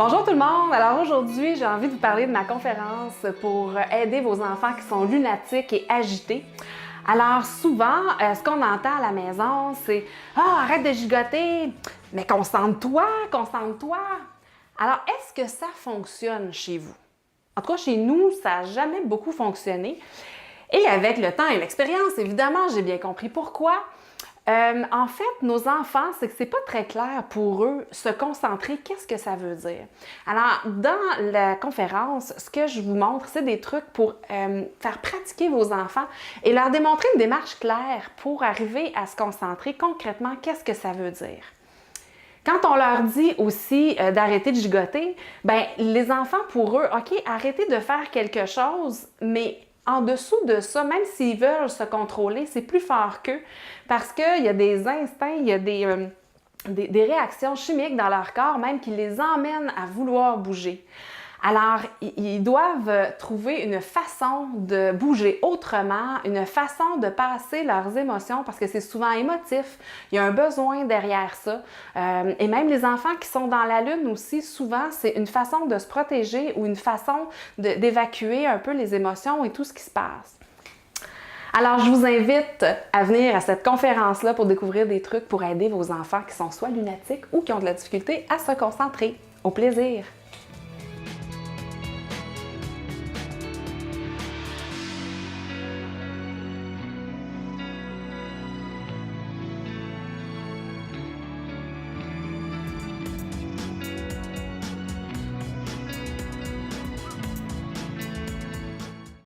Bonjour tout le monde! Alors aujourd'hui, j'ai envie de vous parler de ma conférence pour aider vos enfants qui sont lunatiques et agités. Alors souvent, ce qu'on entend à la maison, c'est « Ah, arrête de gigoter! Mais concentre-toi, concentre-toi! » Alors, est-ce que ça fonctionne chez vous? En tout cas, chez nous, ça n'a jamais beaucoup fonctionné. Et avec le temps et l'expérience, évidemment, j'ai bien compris pourquoi. En fait, nos enfants, c'est que c'est pas très clair pour eux se concentrer, qu'est-ce que ça veut dire. Alors, dans la conférence, ce que je vous montre, c'est des trucs pour faire pratiquer vos enfants et leur démontrer une démarche claire pour arriver à se concentrer concrètement, qu'est-ce que ça veut dire. Quand on leur dit aussi d'arrêter de gigoter, ben les enfants, pour eux, OK, arrêtez de faire quelque chose, mais en dessous de ça, même s'ils veulent se contrôler, c'est plus fort qu'eux parce qu'il y a des instincts, il y a des réactions chimiques dans leur corps même qui les emmènent à vouloir bouger. Alors, ils doivent trouver une façon de bouger autrement, une façon de passer leurs émotions parce que c'est souvent émotif. Il y a un besoin derrière ça. Et même les enfants qui sont dans la lune aussi, souvent, c'est une façon de se protéger ou une façon d'évacuer un peu les émotions et tout ce qui se passe. Alors, je vous invite à venir à cette conférence-là pour découvrir des trucs pour aider vos enfants qui sont soit lunatiques ou qui ont de la difficulté à se concentrer. Au plaisir!